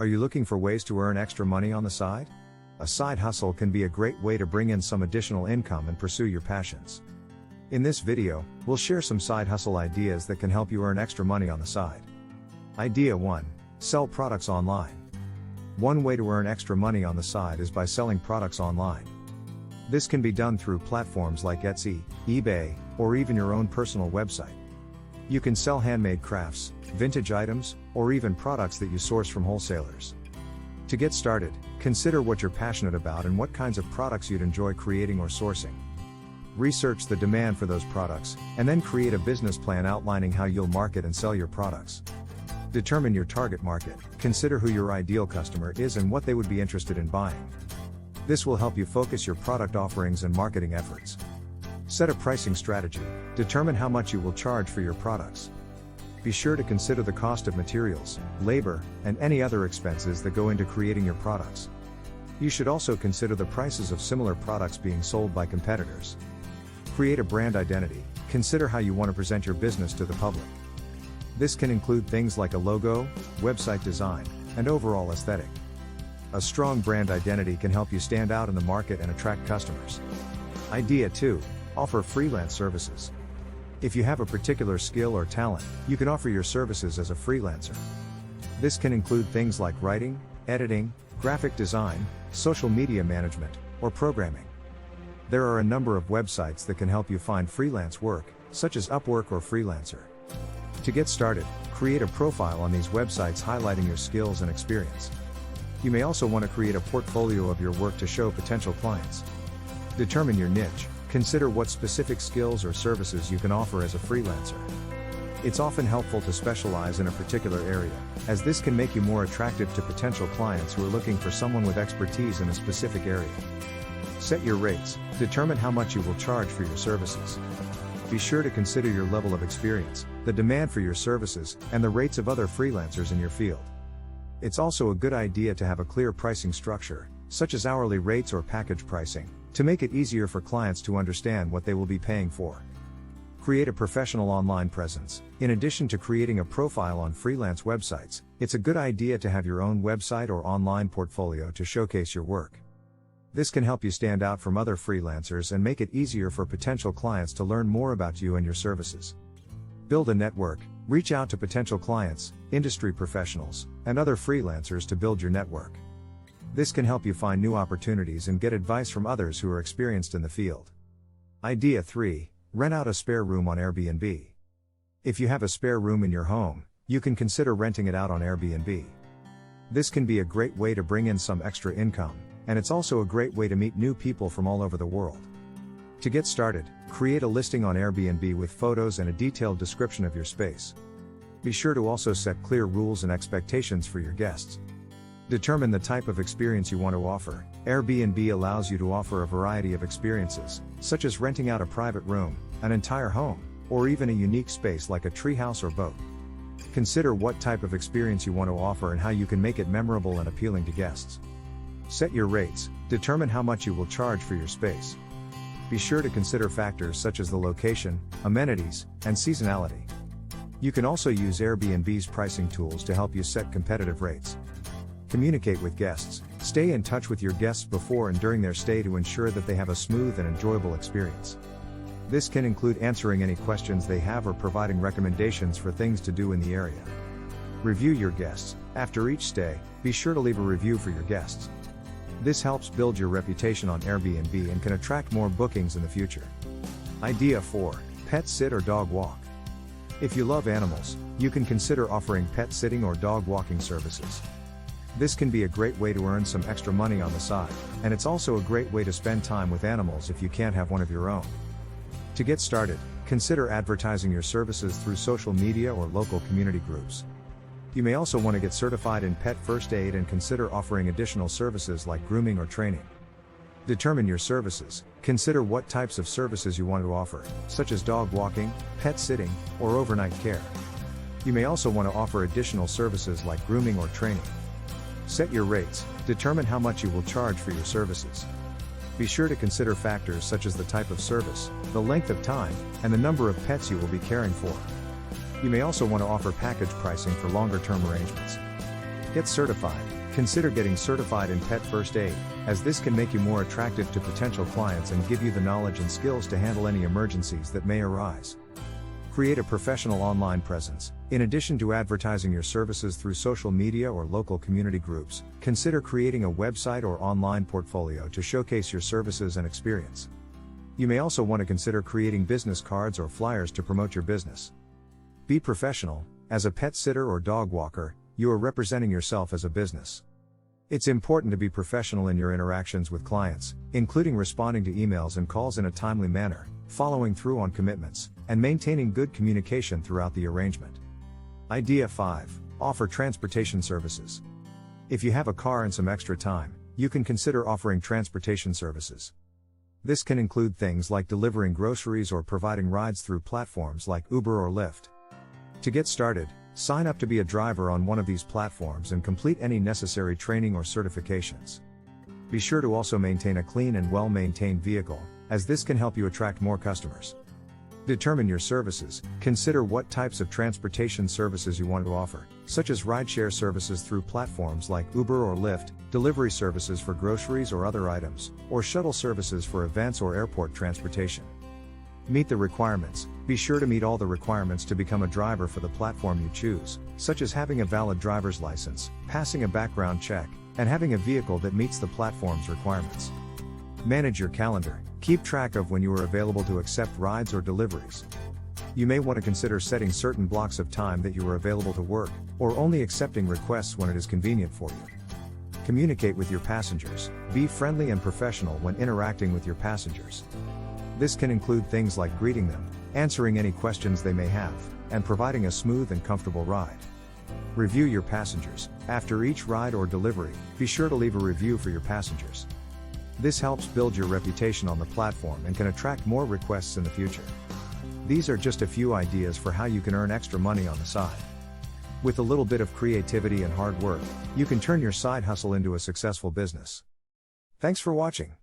Are you looking for ways to earn extra money on the side? A side hustle can be a great way to bring in some additional income and pursue your passions. In this video, we'll share some side hustle ideas that can help you earn extra money on the side. Idea 1. Sell products online. One way to earn extra money on the side is by selling products online. This can be done through platforms like Etsy, eBay, or even your own personal website. You can sell handmade crafts, vintage items, or even products that you source from wholesalers. To get started, consider what you're passionate about and what kinds of products you'd enjoy creating or sourcing. Research the demand for those products, and then create a business plan outlining how you'll market and sell your products. Determine your target market, consider who your ideal customer is and what they would be interested in buying. This will help you focus your product offerings and marketing efforts. Set a pricing strategy, determine how much you will charge for your products. Be sure to consider the cost of materials, labor, and any other expenses that go into creating your products. You should also consider the prices of similar products being sold by competitors. Create a brand identity, consider how you want to present your business to the public. This can include things like a logo, website design, and overall aesthetic. A strong brand identity can help you stand out in the market and attract customers. Idea 2. Offer freelance services. If you have a particular skill or talent, you can offer your services as a freelancer. This can include things like writing, editing, graphic design, social media management, or programming. There are a number of websites that can help you find freelance work, such as Upwork or Freelancer. To get started, create a profile on these websites highlighting your skills and experience. You may also want to create a portfolio of your work to show potential clients. Determine your niche. Consider what specific skills or services you can offer as a freelancer. It's often helpful to specialize in a particular area, as this can make you more attractive to potential clients who are looking for someone with expertise in a specific area. Set your rates. Determine how much you will charge for your services. Be sure to consider your level of experience, the demand for your services, and the rates of other freelancers in your field. It's also a good idea to have a clear pricing structure, such as hourly rates or package pricing, to make it easier for clients to understand what they will be paying for. Create a professional online presence. In addition to creating a profile on freelance websites, it's a good idea to have your own website or online portfolio to showcase your work. This can help you stand out from other freelancers and make it easier for potential clients to learn more about you and your services. Build a network. Reach out to potential clients, industry professionals, and other freelancers to build your network. This can help you find new opportunities and get advice from others who are experienced in the field. Idea 3. Rent out a spare room on Airbnb. If you have a spare room in your home, you can consider renting it out on Airbnb. This can be a great way to bring in some extra income, and it's also a great way to meet new people from all over the world. To get started, create a listing on Airbnb with photos and a detailed description of your space. Be sure to also set clear rules and expectations for your guests. Determine the type of experience you want to offer. Airbnb allows you to offer a variety of experiences, such as renting out a private room, an entire home, or even a unique space like a treehouse or boat. Consider what type of experience you want to offer and how you can make it memorable and appealing to guests. Set your rates. Determine how much you will charge for your space. Be sure to consider factors such as the location, amenities, and seasonality. You can also use Airbnb's pricing tools to help you set competitive rates. Communicate with guests. Stay in touch with your guests before and during their stay to ensure that they have a smooth and enjoyable experience. This can include answering any questions they have or providing recommendations for things to do in the area. Review your guests. After each stay, be sure to leave a review for your guests. This helps build your reputation on Airbnb and can attract more bookings in the future. Idea 4. Pet sit or dog walk. If you love animals, you can consider offering pet sitting or dog walking services. This can be a great way to earn some extra money on the side, and it's also a great way to spend time with animals if you can't have one of your own. To get started, consider advertising your services through social media or local community groups. You may also want to get certified in pet first aid and consider offering additional services like grooming or training. Determine your services. Consider what types of services you want to offer, such as dog walking, pet sitting, or overnight care. You may also want to offer additional services like grooming or training. Set your rates. Determine how much you will charge for your services. Be sure to consider factors such as the type of service, the length of time, and the number of pets you will be caring for. You may also want to offer package pricing for longer-term arrangements. Get certified. Consider getting certified in pet first aid, as this can make you more attractive to potential clients and give you the knowledge and skills to handle any emergencies that may arise. Create a professional online presence. In addition to advertising your services through social media or local community groups, consider creating a website or online portfolio to showcase your services and experience. You may also want to consider creating business cards or flyers to promote your business. Be professional. As a pet sitter or dog walker, you are representing yourself as a business. It's important to be professional in your interactions with clients, including responding to emails and calls in a timely manner, following through on commitments, and maintaining good communication throughout the arrangement. Idea 5. Offer transportation services. If you have a car and some extra time, you can consider offering transportation services. This can include things like delivering groceries or providing rides through platforms like Uber or Lyft. To get started, sign up to be a driver on one of these platforms and complete any necessary training or certifications. Be sure to also maintain a clean and well-maintained vehicle, as this can help you attract more customers. Determine your services. Consider what types of transportation services you want to offer, such as rideshare services through platforms like Uber or Lyft, delivery services for groceries or other items, or shuttle services for events or airport transportation. Meet the requirements. Be sure to meet all the requirements to become a driver for the platform you choose, such as having a valid driver's license, passing a background check, and having a vehicle that meets the platform's requirements. Manage your calendar. Keep track of when you are available to accept rides or deliveries. You may want to consider setting certain blocks of time that you are available to work, or only accepting requests when it is convenient for you. Communicate with your passengers. Be friendly and professional when interacting with your passengers. This can include things like greeting them, answering any questions they may have, and providing a smooth and comfortable ride. Review your passengers. After each ride or delivery, be sure to leave a review for your passengers. This helps build your reputation on the platform and can attract more requests in the future. These are just a few ideas for how you can earn extra money on the side. With a little bit of creativity and hard work, you can turn your side hustle into a successful business. Thanks for watching.